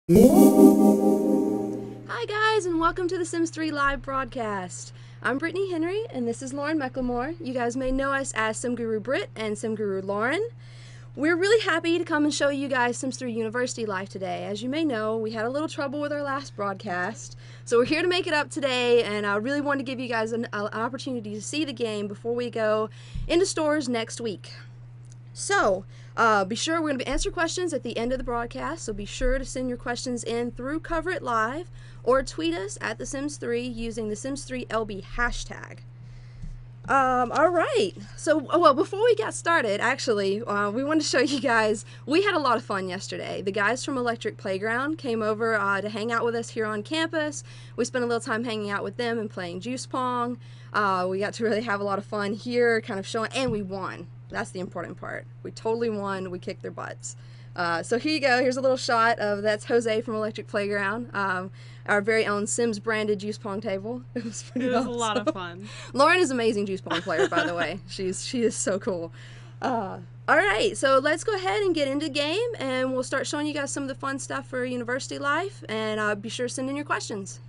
Hi guys, and welcome to the Sims 3 live broadcast. I'm Brittany Henry, and this is Lauren Mecklemore. You guys may know us as Sim Guru Britt and Sim Guru Lauren. We're really happy to come and show you guys Sims 3 University life today. As you may know, we had a little trouble with our last broadcast, so we're here to make it up today, and I really wanted to give you guys an opportunity to see the game before we go into stores next week. So, be sure we're going to answer questions at the end of the broadcast, so be sure to send your questions in through Cover It Live or tweet us at The Sims 3 using the Sims 3 LB hashtag. Alright, so, well, before we got started, actually, we wanted to show you guys, we had a lot of fun yesterday. The guys from Electric Playground came over to hang out with us here on campus. We spent a little time hanging out with them and playing Juice Pong. We got to really have a lot of fun here, kind of showing, and we won. That's the important part. We totally won. We kicked their butts. So here you go. Here's a little shot of, that's Jose from Electric Playground. Our very own Sims branded juice pong table. It was pretty awesome. A lot of fun. Lauren is an amazing juice pong player, by the way. She is so cool. All right, so let's go ahead and get into the game, and we'll start showing you guys some of the fun stuff for university life, and be sure to send in your questions.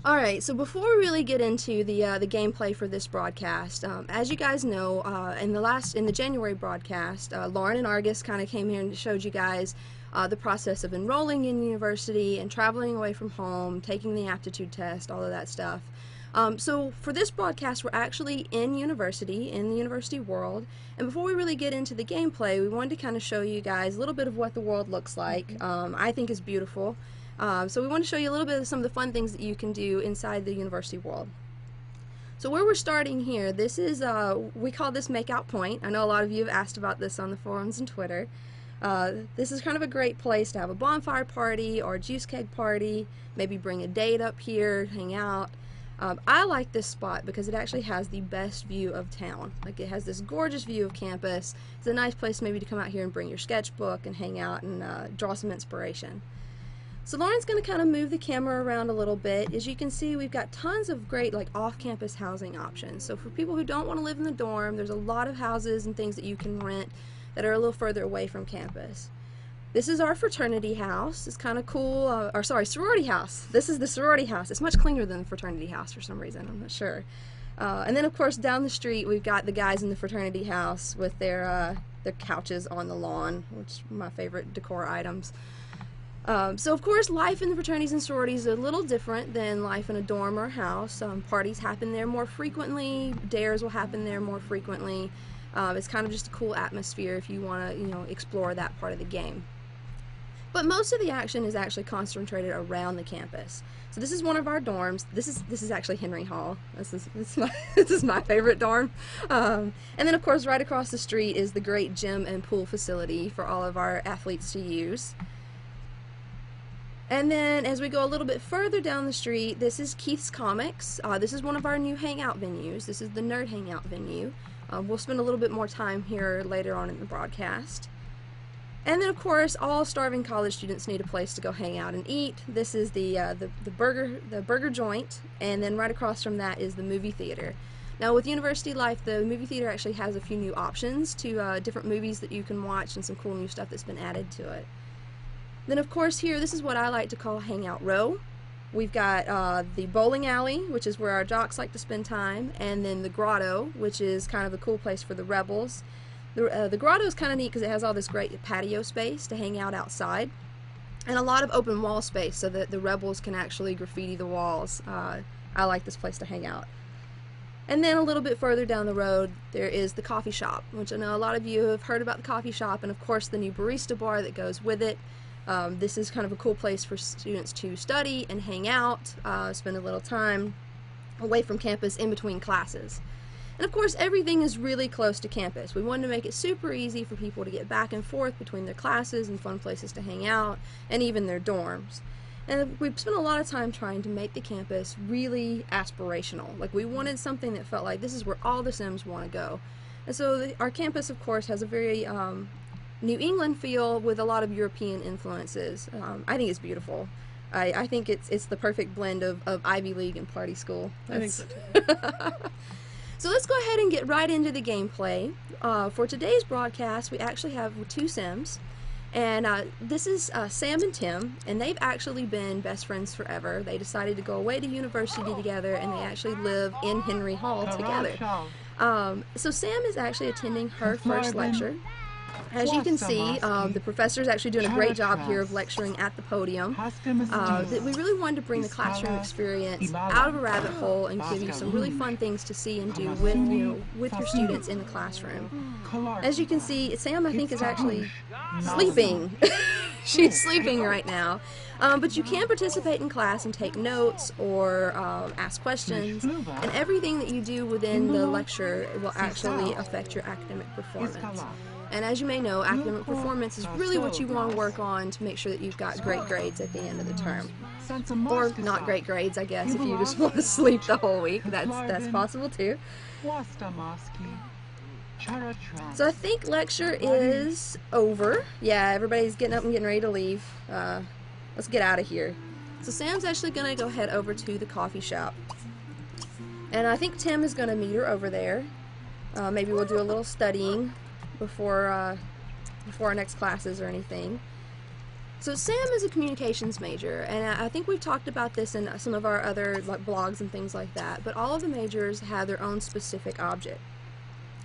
Alright, so before we really get into the gameplay for this broadcast, as you guys know, in the January broadcast, Lauren and Argus kind of came here and showed you guys the process of enrolling in university and traveling away from home, taking the aptitude test, all of that stuff. So for this broadcast, we're actually in the university world, and before we really get into the gameplay, we wanted to kind of show you guys a little bit of what the world looks like. I think is beautiful. So we want to show you a little bit of some of the fun things that you can do inside the university world. So where we're starting here, this is, we call this Makeout Point. I know a lot of you have asked about this on the forums and Twitter. This is kind of a great place to have a bonfire party or a juice keg party, maybe bring a date up here, hang out. I like this spot because it actually has the best view of town. Like, it has this gorgeous view of campus. It's a nice place maybe to come out here and bring your sketchbook and hang out and draw some inspiration. So Lauren's going to kind of move the camera around a little bit. As you can see, we've got tons of great off-campus housing options. So for people who don't want to live in the dorm, there's a lot of houses and things that you can rent that are a little further away from campus. This is our fraternity house. It's kind of cool. Sorority house. This is the sorority house. It's much cleaner than the fraternity house for some reason. I'm not sure. And then of course down the street we've got the guys in the fraternity house with their couches on the lawn, which are my favorite decor items. So of course life in the fraternities and sororities is a little different than life in a dorm or a house. Parties happen there more frequently, dares will happen there more frequently. It's kind of just a cool atmosphere if you want to, explore that part of the game. But most of the action is actually concentrated around the campus. So this is one of our dorms. This is actually Henry Hall. This is my favorite dorm. And then of course right across the street is the great gym and pool facility for all of our athletes to use. And then as we go a little bit further down the street, this is Keith's Comics. This is one of our new hangout venues. This is the Nerd Hangout venue. We'll spend a little bit more time here later on in the broadcast. And then of course all starving college students need a place to go hang out and eat. This is the burger joint, and then right across from that is the movie theater. Now with university life, the movie theater actually has a few new options to different movies that you can watch and some cool new stuff that's been added to it. Then of course here, this is what I like to call Hangout Row. We've got the bowling alley, which is where our jocks like to spend time, and then the grotto, which is kind of a cool place for the rebels. The grotto is kind of neat because it has all this great patio space to hang out outside, and a lot of open wall space so that the rebels can actually graffiti the walls. I like this place to hang out. And then a little bit further down the road, there is the coffee shop, which I know a lot of you have heard about the coffee shop, and of course the new barista bar that goes with it. This is kind of a cool place for students to study and hang out, spend a little time away from campus in between classes. And of course everything is really close to campus. We wanted to make it super easy for people to get back and forth between their classes and fun places to hang out, and even their dorms. And we've spent a lot of time trying to make the campus really aspirational. Like, we wanted something that felt like this is where all the Sims want to go. And so our campus of course has a very New England feel with a lot of European influences. I think it's beautiful. I think it's the perfect blend of Ivy League and party school. I think so too. So let's go ahead and get right into the gameplay. For today's broadcast, we actually have two Sims. And this is Sam and Tim, and they've actually been best friends forever. They decided to go away to university together, and they actually live in Henry Hall together. So Sam is actually attending her first lecture. As you can see, the professor is actually doing a great job here of lecturing at the podium. We really wanted to bring the classroom experience out of a rabbit hole and give you some really fun things to see and do with your students in the classroom. As you can see, Sam, I think, is actually sleeping. She's sleeping right now. But you can participate in class and take notes or ask questions, and everything that you do within the lecture will actually affect your academic performance. And as you may know, academic performance is really what you want to work on to make sure that you've got great grades at the end of the term. Or not great grades, I guess, if you just want to sleep the whole week. That's possible too. So I think lecture is over. Yeah, everybody's getting up and getting ready to leave. Let's get out of here. So Sam's actually going to go head over to the coffee shop. And I think Tim is going to meet her over there. Maybe we'll do a little studying before our next classes or anything. So Sam is a communications major, and I think we've talked about this in some of our other blogs and things like that, but all of the majors have their own specific object.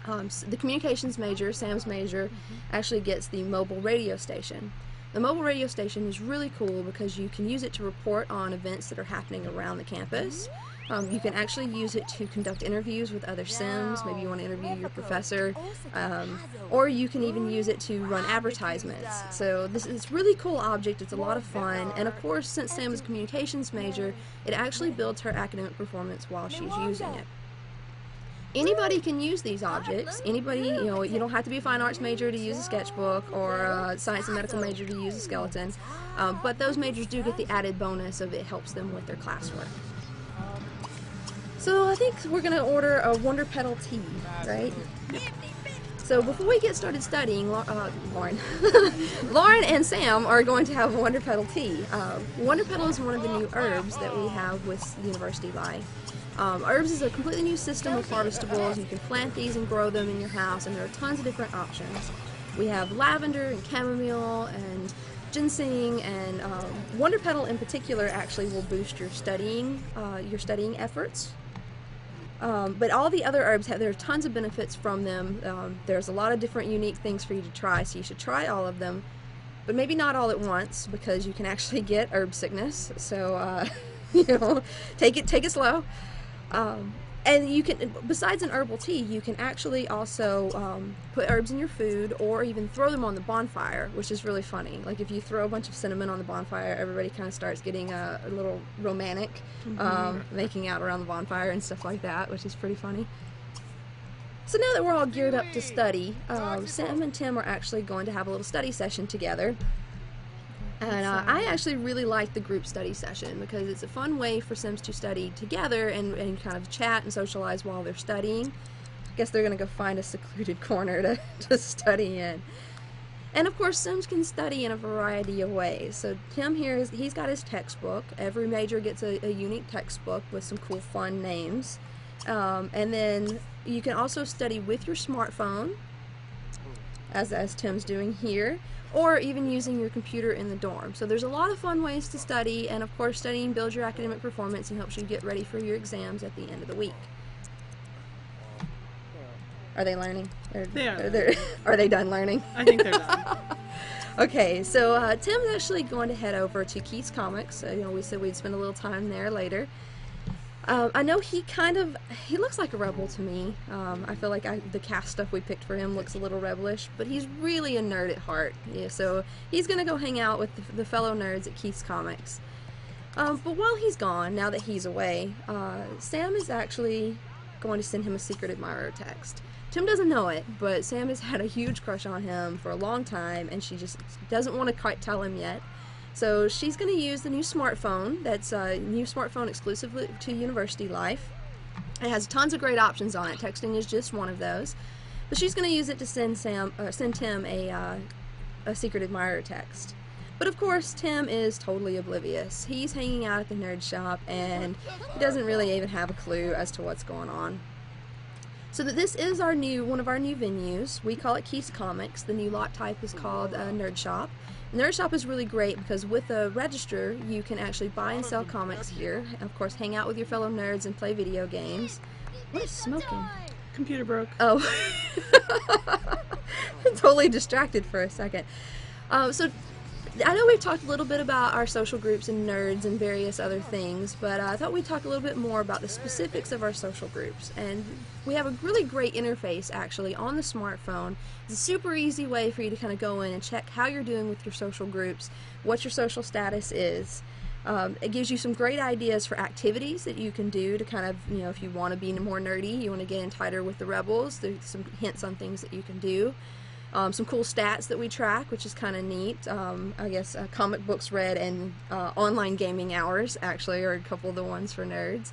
The communications major, Sam's major, actually gets the mobile radio station. The mobile radio station is really cool because you can use it to report on events that are happening around the campus. You can actually use it to conduct interviews with other Sims. Maybe you want to interview your professor, or you can even use it to run advertisements. So this is a really cool object. It's a lot of fun, and of course, since Sam is a communications major, it actually builds her academic performance while she's using it. Anybody can use these objects. Anybody, you don't have to be a fine arts major to use a sketchbook or a science and medical major to use a skeleton, but those majors do get the added bonus of it helps them with their classwork. So I think we're going to order a Wonder Petal tea, right? So before we get started studying, Lauren and Sam are going to have Wonder Petal tea. Wonder Petal is one of the new herbs that we have with University Life. Herbs is a completely new system of harvestables. You can plant these and grow them in your house, and there are tons of different options. We have lavender and chamomile and ginseng, and Wonder Petal in particular actually will boost your studying efforts. But all the other herbs, there are tons of benefits from them. There's a lot of different unique things for you to try, so you should try all of them, but maybe not all at once because you can actually get herb sickness. So take it slow. And you can, besides an herbal tea, you can actually also put herbs in your food or even throw them on the bonfire, which is really funny. Like if you throw a bunch of cinnamon on the bonfire, everybody kind of starts getting a little romantic, making out around the bonfire and stuff like that, which is pretty funny. So now that we're all geared up to study, Sam and Tim are actually going to have a little study session together. And I actually really like the group study session because it's a fun way for Sims to study together and kind of chat and socialize while they're studying. I guess they're going to go find a secluded corner to study in. And of course, Sims can study in a variety of ways. So Tim here, he's got his textbook. Every major gets a unique textbook with some cool fun names. And then you can also study with your smartphone, as Tim's doing here, or even using your computer in the dorm. So there's a lot of fun ways to study, and of course studying builds your academic performance and helps you get ready for your exams at the end of the week. Are they learning? They are. Are they done learning? I think they're done. Okay, so Tim's actually going to head over to Keith's Comics. We said we'd spend a little time there later. I know he looks like a rebel to me. I feel like the cast stuff we picked for him looks a little rebellish, but he's really a nerd at heart. Yeah, so he's going to go hang out with the fellow nerds at Keith's Comics. But while he's gone, now that he's away, Sam is actually going to send him a secret admirer text. Tim doesn't know it, but Sam has had a huge crush on him for a long time, and she just doesn't want to quite tell him yet. So she's going to use the new smartphone. That's a new smartphone exclusively to University Life. It has tons of great options on it. Texting is just one of those. But she's going to use it to send Tim a secret admirer text. But of course, Tim is totally oblivious. He's hanging out at the nerd shop, and he doesn't really even have a clue as to what's going on. So that this is one of our new venues. We call it Keith's Comics. The new lot type is called Nerd Shop. Nerd Shop is really great because with a register, you can actually buy and sell comics here. Of course, hang out with your fellow nerds and play video games. What is smoking? Computer broke. Oh. Totally distracted for a second. So I know we've talked a little bit about our social groups and nerds and various other things, but I thought we'd talk a little bit more about the specifics of our social groups. And we have a really great interface actually on the smartphone. It's a super easy way for you to kind of go in and check how you're doing with your social groups, what your social status is. It gives you some great ideas for activities that you can do to kind of, if you want to be more nerdy, you want to get in tighter with the rebels, there's some hints on things that you can do. Some cool stats that we track, which is kind of neat. I guess comic books read and online gaming hours actually are a couple of the ones for nerds.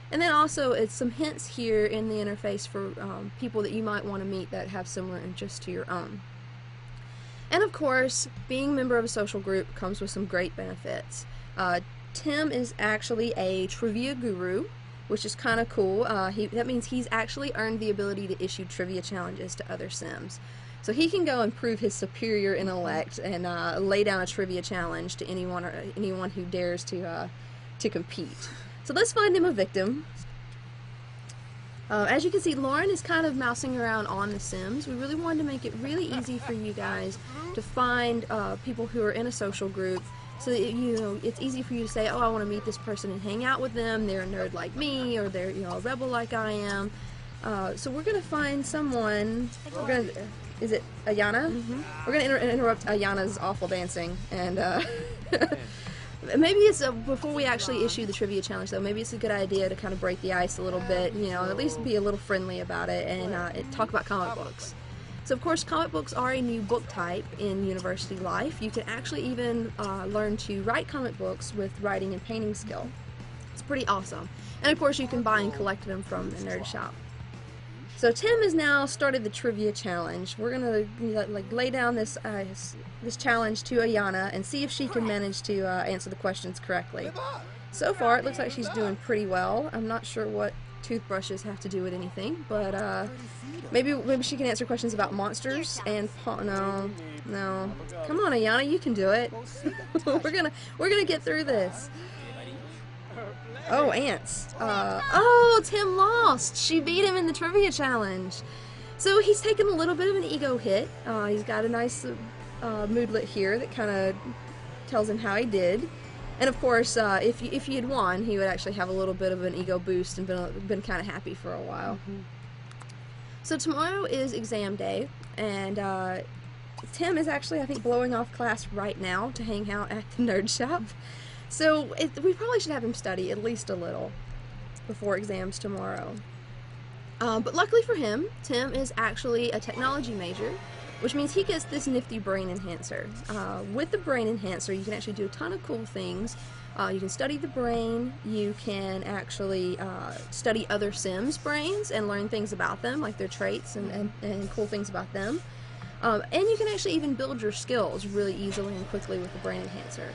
And then also it's some hints here in the interface for people that you might want to meet that have similar interests to your own. And of course, being a member of a social group comes with some great benefits. Tim is actually a trivia guru, which is kind of cool. That means he's actually earned the ability to issue trivia challenges to other Sims. So he can go and prove his superior intellect and lay down a trivia challenge to anyone who dares to compete. So let's find him a victim. As you can see, Lauren is kind of mousing around on The Sims. We really wanted to make it really easy for you guys to find people who are in a social group, so that it's easy for you to say, oh, I want to meet this person and hang out with them. They're a nerd like me, or they're a rebel like I am. So we're gonna find someone. Is it Ayana? Mm-hmm. We're going to interrupt Ayana's awful dancing, and maybe it's before we actually issue the trivia challenge, though. Maybe it's a good idea to kind of break the ice a little bit, at least be a little friendly about it, and talk about comic books. So, of course, comic books are a new book type in university life. You can actually even learn to write comic books with writing and painting skill. It's pretty awesome. And, of course, you can buy and collect them from the Nerd Shop. So Tim has now started the trivia challenge. We're gonna lay down this challenge to Ayana and see if she can manage to answer the questions correctly. So far, it looks like she's doing pretty well. I'm not sure what toothbrushes have to do with anything, but maybe she can answer questions about monsters and no. Come on, Ayana, you can do it. we're gonna get through this. Oh, ants. Oh, Tim lost. She beat him in the trivia challenge. So he's taken a little bit of an ego hit. He's got a nice moodlet here that kind of tells him how he did. And of course, if he had won, he would actually have a little bit of an ego boost and been kind of happy for a while. Mm-hmm. So tomorrow is exam day, and Tim is actually, I think, blowing off class right now to hang out at the Nerd Shop. So we probably should have him study at least a little before exams tomorrow. But luckily for him, Tim is actually a technology major, which means he gets this nifty brain enhancer. With the brain enhancer, you can actually do a ton of cool things. You can study the brain, you can actually study other Sims' brains and learn things about them, like their traits and cool things about them. And you can actually even build your skills really easily and quickly with the brain enhancer.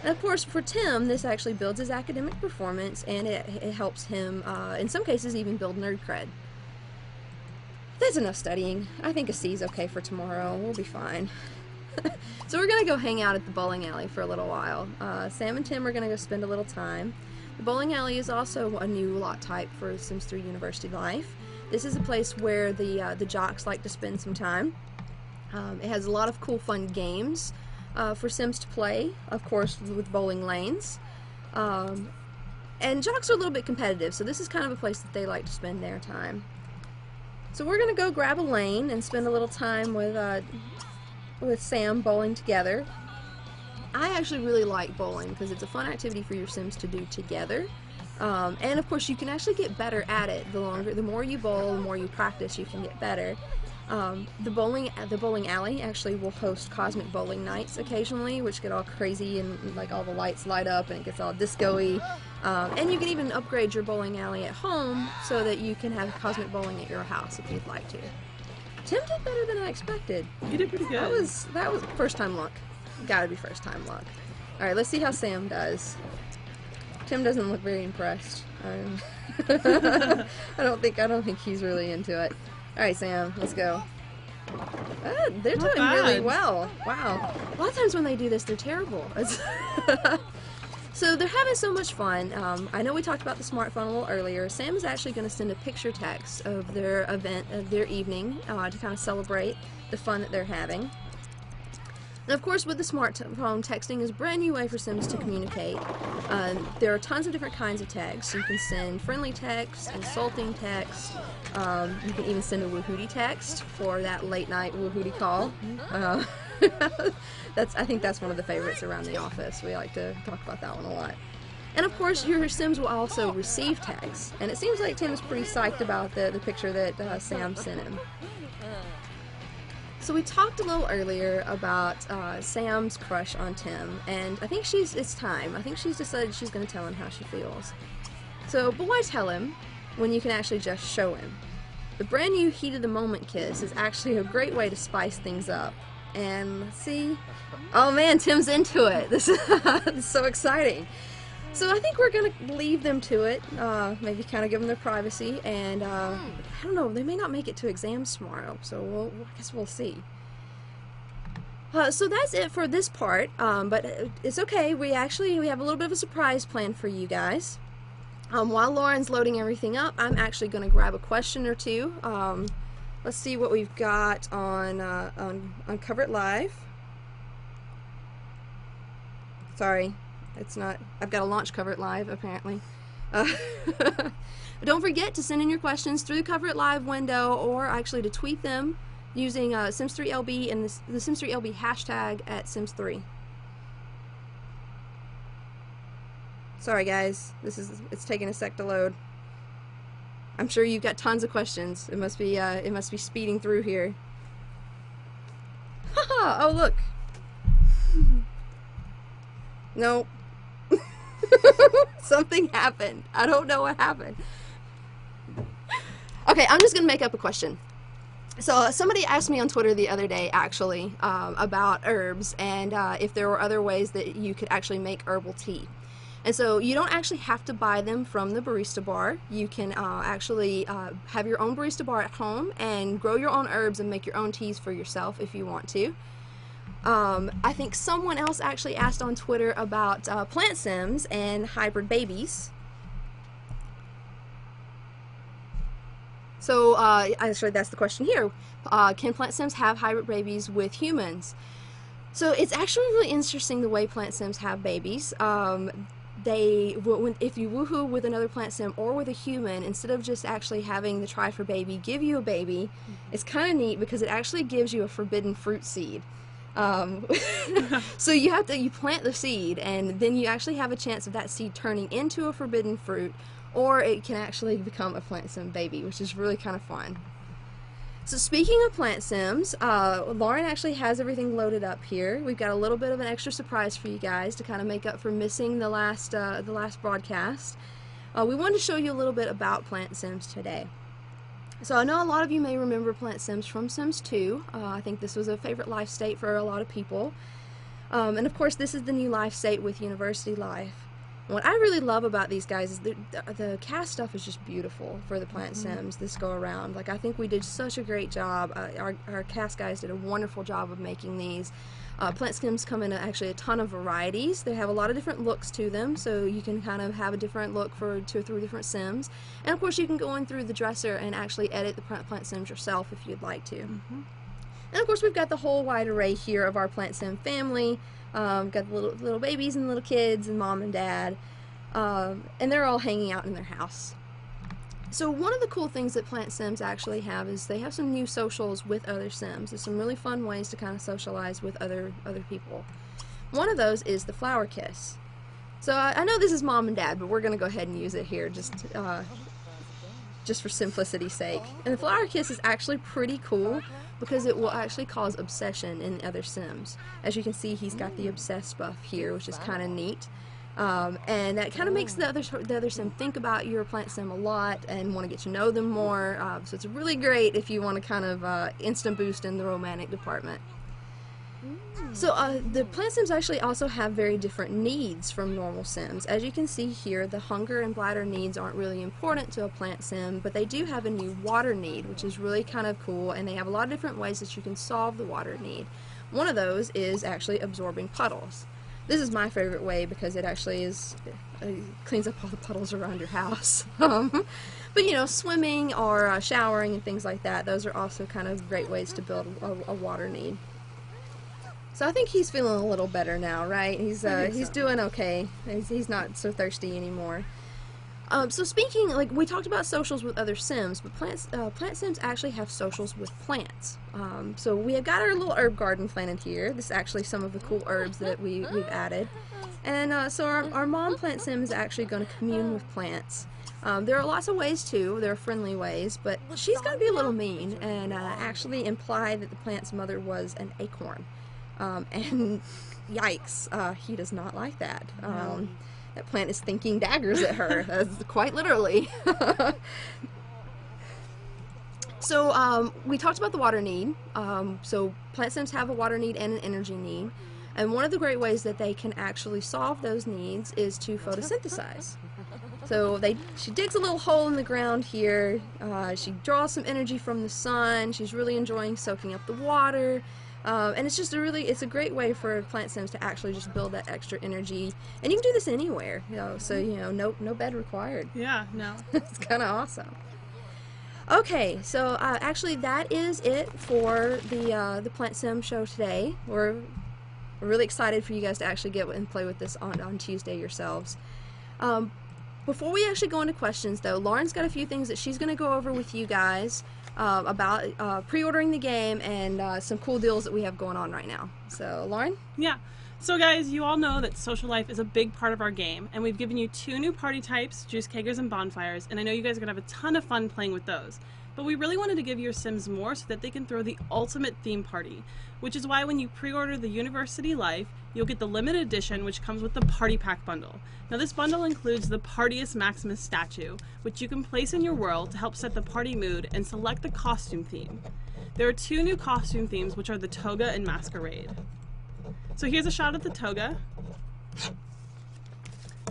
And of course, for Tim, this actually builds his academic performance, and it helps him, in some cases, even build nerd cred. That's enough studying. I think a C is okay for tomorrow. We'll be fine. So we're going to go hang out at the bowling alley for a little while. Sam and Tim are going to go spend a little time. The bowling alley is also a new lot type for Sims 3 University Life. This is a place where the jocks like to spend some time. It has a lot of cool, fun games for Sims to play, of course, with bowling lanes. And jocks are a little bit competitive, so this is kind of a place that they like to spend their time. So we're going to go grab a lane and spend a little time with Sam bowling together. I actually really like bowling because it's a fun activity for your Sims to do together. And of course, you can actually get better at it. The more you bowl, the more you practice, you can get better. The bowling alley actually will host cosmic bowling nights occasionally, which get all crazy and like all the lights light up and it gets all disco-y. And you can even upgrade your bowling alley at home so that you can have cosmic bowling at your house if you'd like to. Tim did better than I expected. You did pretty good. That was first time luck. Gotta be first time luck. All right, let's see how Sam does. Tim doesn't look very impressed. I don't think he's really into it. All right, Sam, let's go. They're doing really well. Wow. A lot of times when they do this, they're terrible. So they're having so much fun. I know we talked about the smartphone a little earlier. Sam is actually going to send a picture text of their event, of their evening, to kind of celebrate the fun that they're having. And of course, with the smartphone, texting is a brand new way for Sims to communicate. There are tons of different kinds of texts. You can send friendly text, insulting text. You can even send a woohooty text for that late night woohooty call. I think that's one of the favorites around the office. We like to talk about that one a lot. And of course, your Sims will also receive texts. And it seems like Tim is pretty psyched about the picture that Sam sent him. So we talked a little earlier about Sam's crush on Tim, and I think it's time. I think she's decided she's going to tell him how she feels. So, but why tell him when you can actually just show him? The brand new heat of the moment kiss is actually a great way to spice things up. And let's see. Oh man, Tim's into it. This is so exciting. So I think we're going to leave them to it, maybe kind of give them their privacy, and I don't know, they may not make it to exams tomorrow, so I guess we'll see. So that's it for this part, but it's okay, we have a little bit of a surprise planned for you guys. While Lauren's loading everything up, I'm actually going to grab a question or two. Let's see what we've got on Cover It Live. Sorry. It's not, I've got to launch Cover It Live, apparently. But don't forget to send in your questions through the Cover It Live window, or actually to tweet them using Sims3LB and the Sims3LB hashtag at Sims3. Sorry guys, it's taking a sec to load. I'm sure you've got tons of questions. It must be speeding through here. Haha! Oh look. Nope. Something happened. I don't know what happened. Okay, I'm just gonna make up a question. So somebody asked me on Twitter the other day, actually, about herbs and if there were other ways that you could actually make herbal tea. And so you don't actually have to buy them from the barista bar. You can actually have your own barista bar at home and grow your own herbs and make your own teas for yourself if you want to. I think someone else actually asked on Twitter about plant sims and hybrid babies. So actually that's the question here. Can plant sims have hybrid babies with humans? So it's actually really interesting the way plant sims have babies. If you woohoo with another plant sim or with a human, instead of just actually having the try for baby give you a baby, it's kind of neat because it actually gives you a forbidden fruit seed. So you plant the seed, and then you actually have a chance of that seed turning into a forbidden fruit, or it can actually become a plant sim baby, which is really kind of fun. So speaking of plant sims, Lauren actually has everything loaded up here. We've got a little bit of an extra surprise for you guys to kind of make up for missing the last broadcast. We wanted to show you a little bit about plant sims today. So I know a lot of you may remember Plant Sims from Sims 2. I think this was a favorite life state for a lot of people. And of course this is the new life state with University Life. And what I really love about these guys is the cast stuff is just beautiful for the Plant Sims this go around. Like, I think we did such a great job. Our cast guys did a wonderful job of making these. Plant Sims come in actually a ton of varieties. They have a lot of different looks to them, so you can kind of have a different look for 2 or 3 different Sims. And of course you can go in through the dresser and actually edit the Plant Sims yourself if you'd like to. And of course we've got the whole wide array here of our Plant Sim family. Got the little babies and little kids and mom and dad. And they're all hanging out in their house. So one of the cool things that Plant Sims actually have is they have some new socials with other Sims. There's some really fun ways to kind of socialize with other people. One of those is the flower kiss. So I know this is mom and dad, but we're going to go ahead and use it here just for simplicity's sake. And the flower kiss is actually pretty cool because it will actually cause obsession in other Sims. As you can see, he's got the obsessed buff here, which is kind of neat. And that kind of makes the other Sim think about your Plant Sim a lot and want to get to know them more. So it's really great if you want to kind of instant boost in the romantic department. So the plant sims actually also have very different needs from normal sims. As you can see here, the hunger and bladder needs aren't really important to a plant sim, but they do have a new water need, which is really kind of cool, and they have a lot of different ways that you can solve the water need. One of those is actually absorbing puddles. This is my favorite way because it actually is cleans up all the puddles around your house. But you know, swimming or showering and things like that, those are also kind of great ways to build a water need. So I think he's feeling a little better now, right? He's doing okay. He's not so thirsty anymore. So speaking, like we talked about socials with other sims, but plant sims actually have socials with plants. So we have got our little herb garden planted here. This is actually some of the cool herbs that we've added. And so our mom plant sim is actually going to commune with plants. There are lots of ways too. There are friendly ways, but she's going to be a little mean and actually imply that the plant's mother was an acorn. And yikes, he does not like that. That plant is thinking daggers at her, quite literally. So we talked about the water need. So plant sims have a water need and an energy need. And one of the great ways that they can actually solve those needs is to photosynthesize. So she digs a little hole in the ground here. She draws some energy from the sun. She's really enjoying soaking up the water. And it's just it's a great way for plant sims to actually just build that extra energy, and you can do this anywhere, you know. So you know, no bed required. Yeah, no. It's kind of awesome. Okay, so actually that is it for the plant sim show today. We're really excited for you guys to actually get and play with this on Tuesday yourselves. Before we actually go into questions, though, Lauren's got a few things that she's going to go over with you guys. About pre-ordering the game and some cool deals that we have going on right now. So, Lauren? Yeah. So guys, you all know that social life is a big part of our game, and we've given you 2 new party types, juice keggers and bonfires, and I know you guys are going to have a ton of fun playing with those. But we really wanted to give your sims more so that they can throw the ultimate theme party, which is why when you pre-order the University Life, you'll get the limited edition, which comes with the Party Pack bundle. Now this bundle includes the Partius Maximus statue, which you can place in your world to help set the party mood and select the costume theme. There are 2 new costume themes, which are the toga and masquerade. So here's a shot of the toga,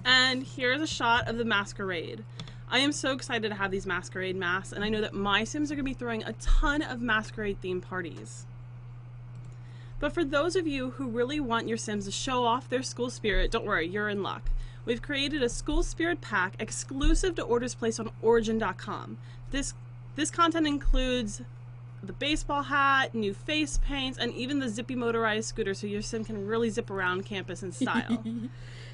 and here's a shot of the masquerade. I am so excited to have these masquerade masks, and I know that my sims are going to be throwing a ton of masquerade themed parties. But for those of you who really want your sims to show off their school spirit, don't worry, you're in luck. We've created a school spirit pack exclusive to orders placed on Origin.com. This content includes the baseball hat, new face paints, and even the zippy motorized scooter so your sim can really zip around campus in style.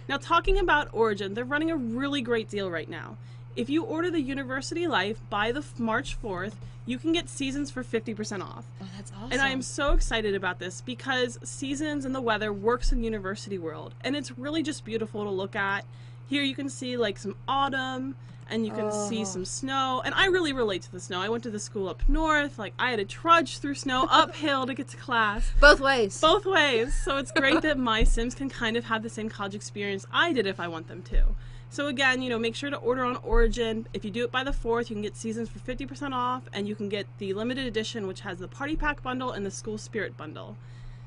Now talking about Origin, they're running a really great deal right now. If you order the University Life by the March 4th, you can get Seasons for 50% off. Oh, that's awesome. And I am so excited about this because Seasons and the weather works in University World, and it's really just beautiful to look at. Here you can see like some autumn, and you can see some snow, and I really relate to the snow. I went to the school up north, like I had to trudge through snow uphill to get to class. Both ways. Both ways. So it's great that my sims can kind of have the same college experience I did if I want them to. So again, you know, make sure to order on Origin. If you do it by the 4th, you can get Seasons for 50% off, and you can get the limited edition, which has the Party Pack bundle and the School Spirit bundle.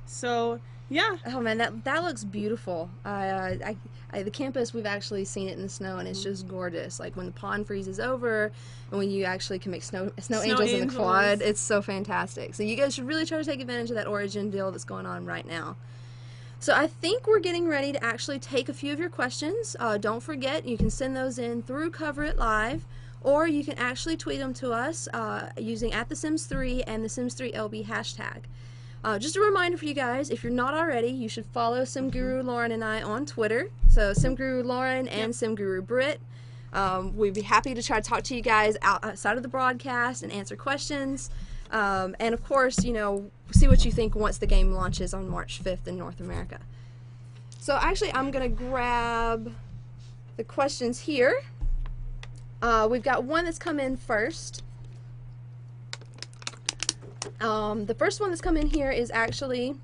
So, yeah. Oh man, that looks beautiful. The campus, we've actually seen it in the snow, and it's just gorgeous. Like when the pond freezes over, and when you actually can make snow angels in the quad, it's so fantastic. So you guys should really try to take advantage of that Origin deal that's going on right now. So I think we're getting ready to actually take a few of your questions. Don't forget, you can send those in through Cover It Live, or you can actually tweet them to us using @TheSims3 and the Sims3LB hashtag. Just a reminder for you guys, if you're not already, you should follow SimGuru Lauren and I on Twitter. So SimGuru Lauren and SimGuru Britt. We'd be happy to try to talk to you guys outside of the broadcast and answer questions. And of course, you know, see what you think once the game launches on March 5th in North America. So actually, I'm going to grab the questions here. We've got one that's come in first. The first one that's come in here is actually,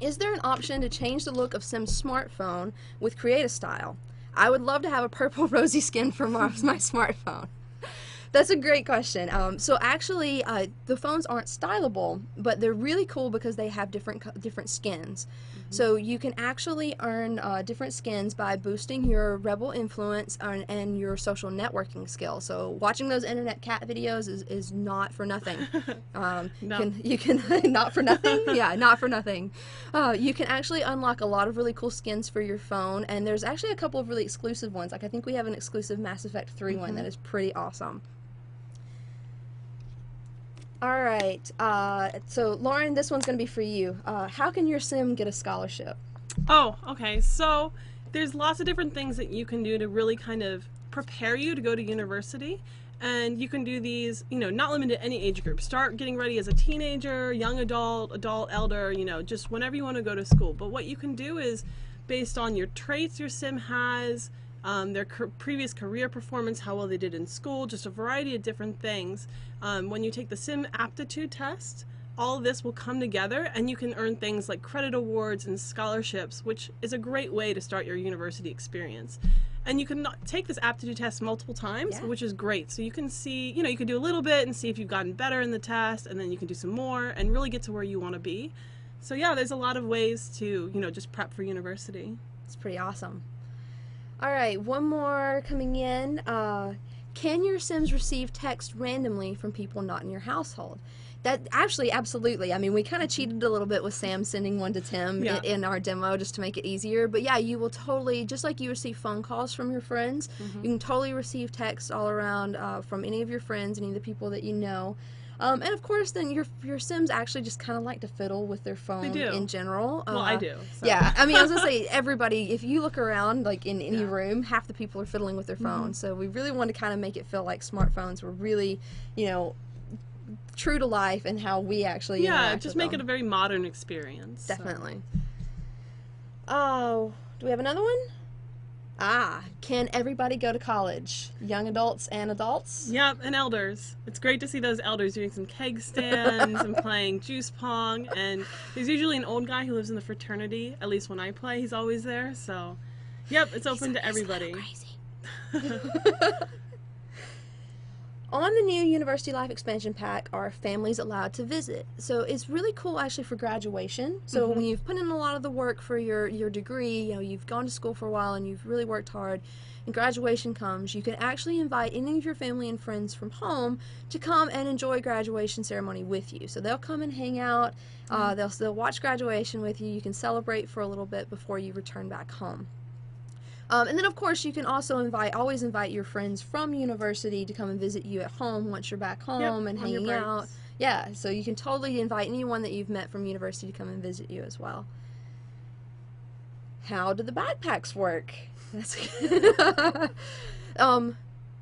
is there an option to change the look of Sim's smartphone with Create a Style? I would love to have a purple rosy skin for my smartphone. That's a great question. So actually, the phones aren't stylable, but they're really cool because they have different skins. So you can actually earn different skins by boosting your rebel influence and your social networking skills. So watching those internet cat videos is not for nothing. No. You can not for nothing. Yeah, not for nothing. You can actually unlock a lot of really cool skins for your phone, and there's actually a couple of really exclusive ones. Like I think we have an exclusive Mass Effect 3 one that is pretty awesome. All right, so Lauren, this one's going to be for you. How can your sim get a scholarship? Oh, okay. So there's lots of different things that you can do to really kind of prepare you to go to university. And you can do these, not limited to any age group. Start getting ready as a teenager, young adult, elder, just whenever you want to go to school. But what you can do is based on your traits your sim has, their previous career performance, how well they did in school, just a variety of different things. When you take the sim aptitude test, all of this will come together and you can earn things like credit awards and scholarships, which is a great way to start your university experience. And you can take this aptitude test multiple times, which is great. So you can see, you can do a little bit and see if you've gotten better in the test, and then you can do some more and really get to where you want to be. So yeah, there's a lot of ways to, just prep for university. It's pretty awesome. All right, one more coming in. Can your sims receive text randomly from people not in your household? That actually, absolutely. I mean, we kind of cheated a little bit with Sam sending one to Tim in our demo just to make it easier. But yeah, you will totally, just like you receive phone calls from your friends, you can totally receive text all around from any of your friends, any of the people that you know. And of course, then your sims actually just kind of like to fiddle with their phone in general. Well, I do. So. Yeah, I mean, I was gonna say everybody. If you look around, like in any room, half the people are fiddling with their phone. So we really want to kind of make it feel like smartphones were really, true to life and how we actually interact just with make them. it a very modern experience. Definitely. Oh, do we have another one? Can everybody go to college? Young adults and adults? Yep, and elders. It's great to see those elders doing some keg stands and playing juice pong. And there's usually an old guy who lives in the fraternity. At least when I play, he's always there. So, yep, it's open to everybody. Crazy. On the new University Life expansion pack are families allowed to visit. So it's really cool actually for graduation. So when you've put in a lot of the work for your degree, you've gone to school for a while and you've really worked hard, and graduation comes, you can actually invite any of your family and friends from home to come and enjoy graduation ceremony with you. So they'll come and hang out, they'll watch graduation with you, you can celebrate for a little bit before you return back home. And then, of course, you can also always invite your friends from university to come and visit you at home once you're back home and hanging out. Yeah, so you can totally invite anyone that you've met from university to come and visit you as well. How do the backpacks work? That's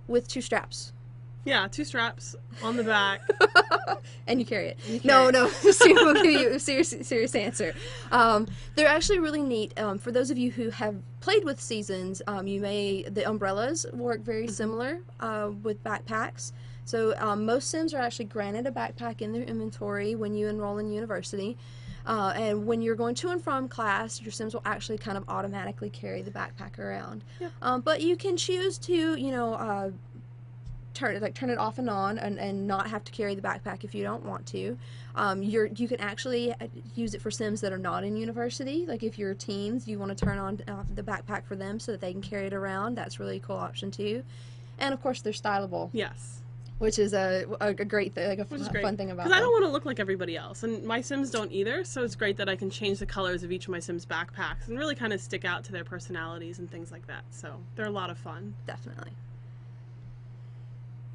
with 2 straps. Yeah, 2 straps on the back. And you carry it. No, we'll give you a serious answer. They're actually really neat. For those of you who have played with Seasons, the umbrellas work very similar with backpacks. So most sims are actually granted a backpack in their inventory when you enroll in university. And when you're going to and from class, your sims will actually kind of automatically carry the backpack around. Yeah. But you can choose to, turn it off and on and not have to carry the backpack if you don't want to. You can actually use it for sims that are not in university. Like if you're teens, you want to turn on the backpack for them so that they can carry it around. That's really a cool option too. And of course they're stylable. Yes. Which is a great thing, like a fun thing about them. Because I don't want to look like everybody else, and my sims don't either, so it's great that I can change the colors of each of my sims' backpacks and really kind of stick out to their personalities and things like that. So they're a lot of fun. Definitely.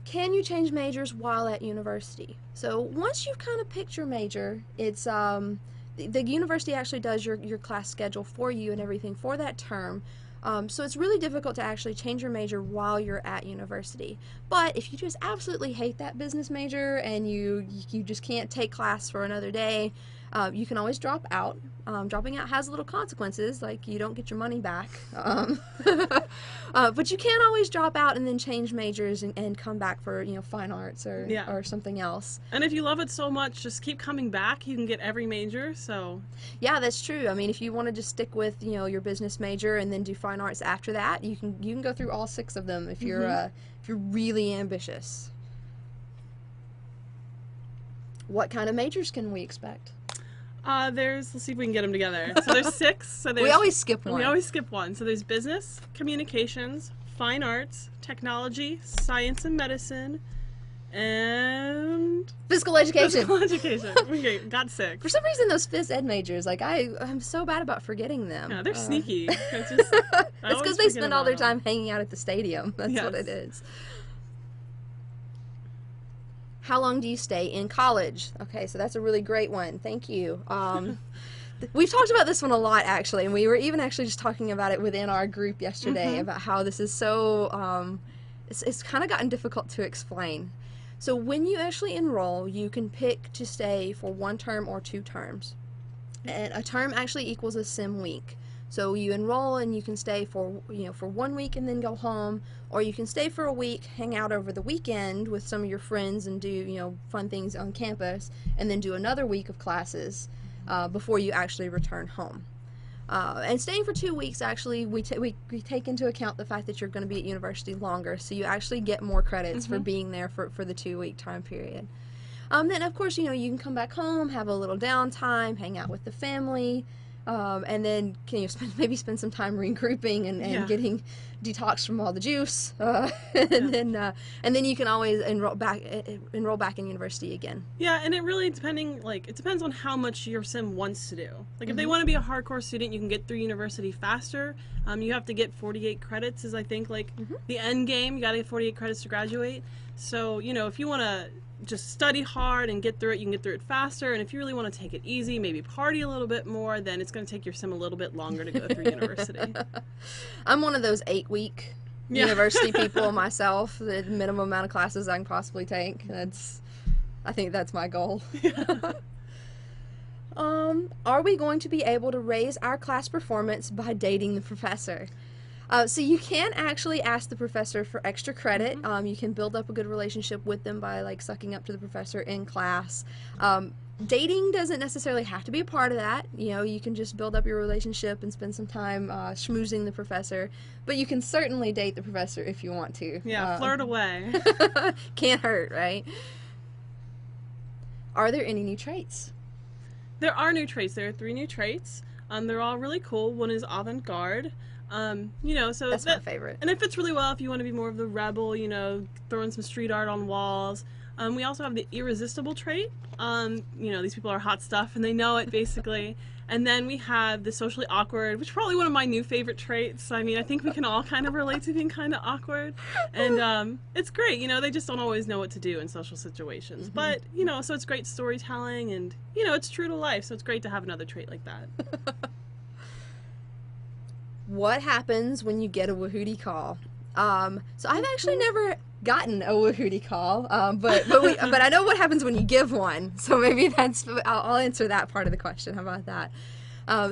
Can you change majors while at university? So once you've kind of picked your major, it's the university actually does your class schedule for you and everything for that term. So it's really difficult to actually change your major while you're at university. But if you just absolutely hate that business major and you just can't take class for another day, you can always drop out. Dropping out has little consequences, like you don't get your money back. But you can always drop out and then change majors and come back for fine arts or something else. And if you love it so much, just keep coming back. You can get every major. So yeah, that's true. I mean, if you want to just stick with your business major and then do fine arts after that, you can go through all 6 of them if you're really ambitious. What kind of majors can we expect? Let's see if we can get them together. So there's 6. So We always skip one. We always skip one. So there's business, communications, fine arts, technology, science and medicine, and physical education. Physical education. Okay, got 6. For some reason, those phys ed majors, like I'm so bad about forgetting them. Yeah, they're sneaky. It's because they spend all their time hanging out at the stadium. That's what it is. How long do you stay in college? Okay, so that's a really great one. Thank you. We've talked about this one a lot, actually, and we were even actually just talking about it within our group yesterday about how this is so, it's kind of gotten difficult to explain. So when you actually enroll, you can pick to stay for 1 term or 2 terms. And a term actually equals a sim week. So you enroll and you can stay for, for 1 week and then go home, or you can stay for a week, hang out over the weekend with some of your friends and do, fun things on campus, and then do another week of classes before you actually return home. And staying for 2 weeks, actually, we take into account the fact that you're going to be at university longer, so you actually get more credits for being there for the 2-week time period. Then, of course, you can come back home, have a little downtime, hang out with the family, and then maybe spend some time regrouping and getting detoxed from all the juice, and then you can always enroll back in university again. Yeah, and it really it depends on how much your sim wants to do. Like if they want to be a hardcore student, you can get through university faster. You have to get 48 credits is I think the end game. You got to get 48 credits to graduate. So if you want to just study hard and get through it, you can get through it faster. And if you really want to take it easy, maybe party a little bit more, then it's going to take your sim a little bit longer to go through university. I'm one of those 8-week university people myself. The minimum amount of classes I can possibly take. I think that's my goal. Are we going to be able to raise our class performance by dating the professor? So you can actually ask the professor for extra credit. You can build up a good relationship with them by sucking up to the professor in class. Dating doesn't necessarily have to be a part of that. You can just build up your relationship and spend some time schmoozing the professor. But you can certainly date the professor if you want to. Yeah, flirt away. Can't hurt, right? Are there any new traits? There are new traits. There are 3 new traits. They're all really cool. One is avant-garde. So that's my favorite. And it fits really well if you want to be more of the rebel, throwing some street art on walls. We also have the irresistible trait. These people are hot stuff and they know it basically. And then we have the socially awkward, which is probably one of my new favorite traits. I mean, I think we can all kind of relate to being kind of awkward. And it's great, they just don't always know what to do in social situations. But, so it's great storytelling and, it's true to life. So it's great to have another trait like that. What happens when you get a Wahooty call? So I've actually never gotten a Wahooty call, but I know what happens when you give one. So maybe I'll answer that part of the question. How about that?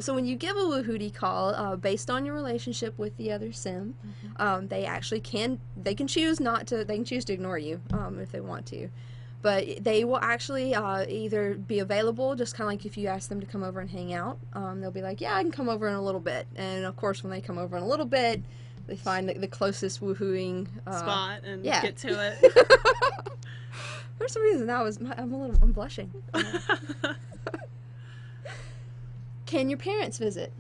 So when you give a Wahooty call, based on your relationship with the other sim, they can choose to ignore you if they want to. But they will actually either be available, just kind of like if you ask them to come over and hang out. They'll be like, yeah, I can come over in a little bit. And, of course, when they come over in a little bit, they find the closest woohooing spot and get to it. For some reason, I'm blushing. Can your parents visit?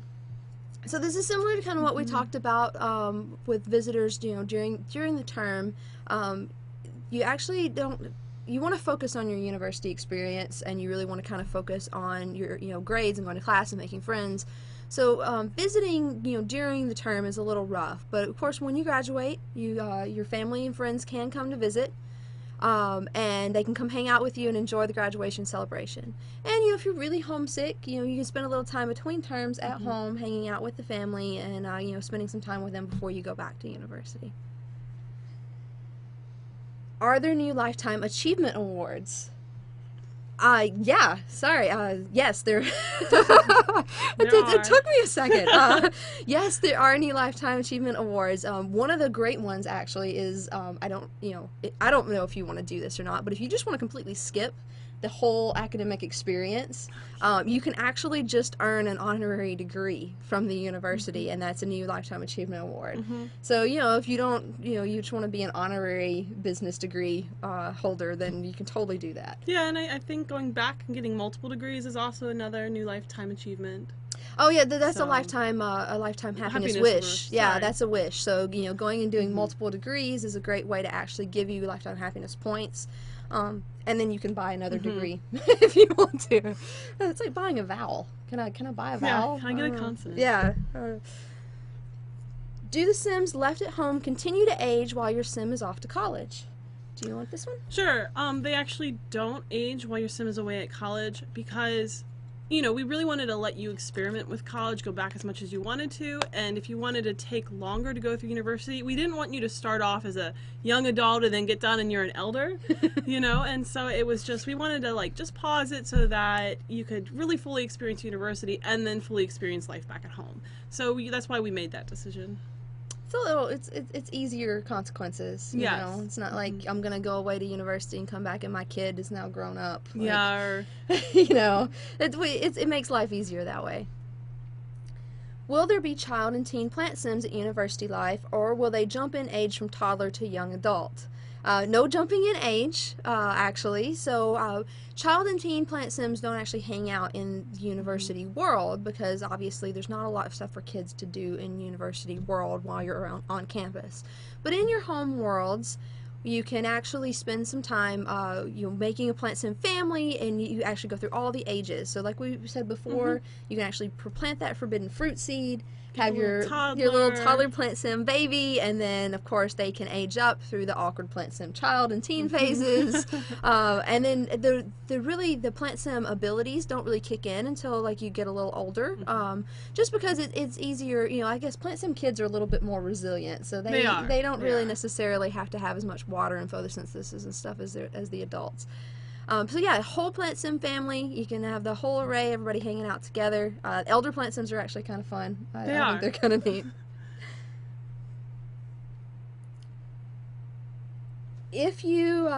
So this is similar to kind of what we talked about with visitors, during the term. You actually don't... You want to focus on your university experience, and you really want to kind of focus on your grades and going to class and making friends. So visiting during the term is a little rough, but of course when you graduate, your family and friends can come to visit, and they can come hang out with you and enjoy the graduation celebration. And if you're really homesick, you can spend a little time between terms at home hanging out with the family and spending some time with them before you go back to university. Are there new Lifetime Achievement Awards? Yeah, sorry. Yes, there. It took me a second. Yes, there are new Lifetime Achievement Awards. One of the great ones actually is I don't know if you want to do this or not, but if you just want to completely skip the whole academic experience, you can actually just earn an honorary degree from the university, and that's a new Lifetime Achievement Award. So, you know, if you don't, you know, you just want to be an honorary business degree holder, then you can totally do that. Yeah, and I think going back and getting multiple degrees is also another new lifetime achievement. Oh yeah, that's So, a lifetime happiness happiness wish. Yeah, sorry. that's a wish. So, you know, going and doing multiple degrees is a great way to actually give you lifetime happiness points, and then you can buy another degree if you want to. It's like buying a vowel. Can I buy a vowel? Yeah, can I get a consonant? Yeah. Do the Sims left at home continue to age while your Sim is off to college? Do you want this one? Sure. They actually don't age while your Sim is away at college because, you know, we really wanted to let you experiment with college, go back as much as you wanted to, and if you wanted to take longer to go through university, we didn't want you to start off as a young adult and then get done and you're an elder, you know, and so it was just, we wanted to like just pause it so that you could really fully experience university and then fully experience life back at home. So that's why we made that decision. It's a little, it's easier consequences. You Yes. know? It's not like I'm gonna go away to university and come back and my kid is now grown up. Like, Yeah. Or, you know, it makes life easier that way. Will there be child and teen plant sims at university life, or will they jump in age from toddler to young adult? No jumping in age, actually. So child and teen plant sims don't actually hang out in the university world because obviously there's not a lot of stuff for kids to do in university world while you're on campus. But in your home worlds, you can actually spend some time you know, making a plant sim family, and you actually go through all the ages. So like we said before, you can actually plant that forbidden fruit seed, have your little toddler plant sim baby, and then of course they can age up through the awkward plant sim child and teen phases. And then the plant sim abilities don't really kick in until like you get a little older, just because it's easier. You know, I guess plant sim kids are a little bit more resilient, so they don't really necessarily have to have as much water and photosynthesis and stuff as the adults. So yeah, whole plant sim family. You can have the whole array, everybody hanging out together. Elder plant sims are actually kind of fun. I think they're kind of neat. If you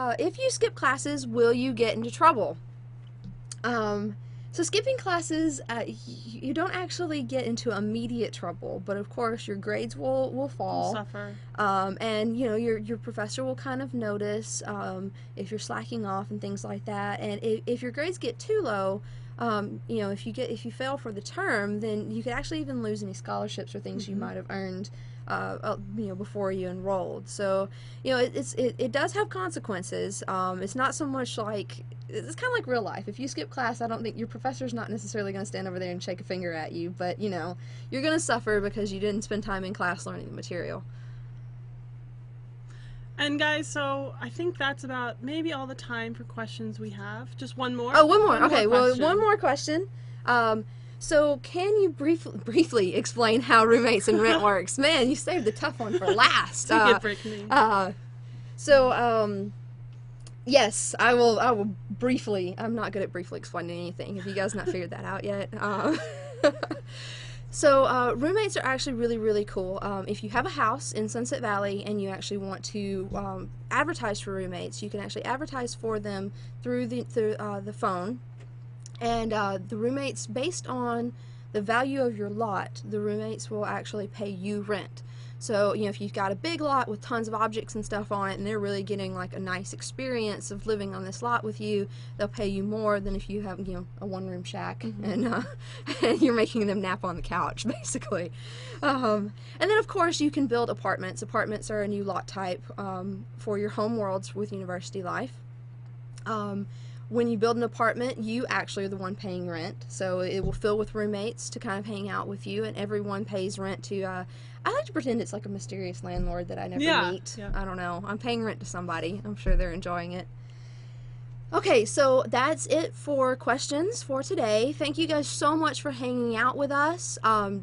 skip classes, will you get into trouble? So skipping classes, you don't actually get into immediate trouble, but of course your grades will fall. You'll suffer. And you know your professor will kind of notice if you're slacking off and things like that. And if your grades get too low, you know, if you fail for the term, then you could actually even lose any scholarships or things you might have earned, you know, before you enrolled. So you know it does have consequences. It's not so much like, it's kind of like real life. If you skip class, I don't think your professor's not necessarily going to stand over there and shake a finger at you, but you know, you're going to suffer because you didn't spend time in class learning the material. And guys, so I think that's about maybe all the time for questions we have. Just one more. Oh, one more. Okay, well, question. one more question. So can you briefly explain how roommates and rent works? Man, you saved the tough one for last. Take it, Brittany. Yes, I will briefly. I'm not good at briefly explaining anything. Have you guys not figured that out yet? So roommates are actually really cool. If you have a house in Sunset Valley and you actually want to advertise for roommates, you can actually advertise for them through the phone, and the roommates, based on the value of your lot, the roommates will actually pay you rent. So, you know, if you've got a big lot with tons of objects and stuff on it and they're really getting like a nice experience of living on this lot with you, they'll pay you more than if you have, you know, a one-room shack and you're making them nap on the couch, basically. And then, of course, you can build apartments. Apartments are a new lot type for your home worlds with university life. When you build an apartment, you actually are the one paying rent, so it will fill with roommates to kind of hang out with you, and everyone pays rent to, I like to pretend it's like a mysterious landlord that I never meet. Yeah. I don't know. I'm paying rent to somebody. I'm sure they're enjoying it. Okay, so that's it for questions for today. Thank you guys so much for hanging out with us.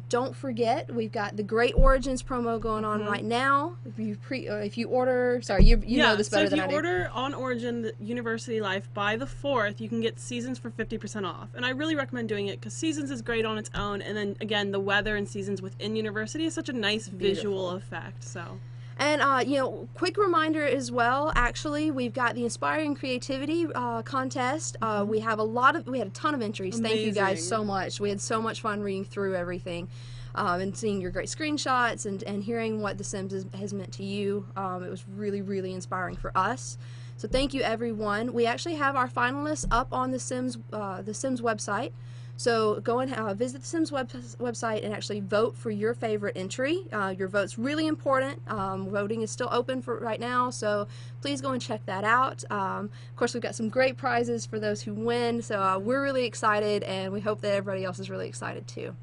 Don't forget, we've got the Great Origins promo going on right now. If you order, sorry, you know this better than I do. So if you order on Origin the University Life by the 4th, you can get Seasons for 50% off. And I really recommend doing it because Seasons is great on its own, and then again, the weather and seasons within University is such a nice visual effect. So. And, you know, quick reminder as well, actually, we've got the Inspiring Creativity contest. We had a ton of entries. Amazing. Thank you guys so much. We had so much fun reading through everything and seeing your great screenshots and hearing what The Sims has meant to you. It was really, really inspiring for us. So thank you, everyone. We actually have our finalists up on the Sims website. So go and visit the Sims website and actually vote for your favorite entry. Your vote's really important. Voting is still open for right now, so please go and check that out. Of course, we've got some great prizes for those who win, so we're really excited, and we hope that everybody else is really excited too.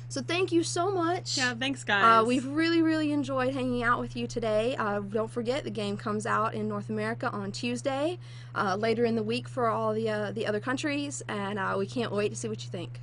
So thank you so much. Yeah, thanks, guys. We've really, really enjoyed hanging out with you today. Don't forget, the game comes out in North America on Tuesday, later in the week for all the other countries, and we can't wait to see what you think.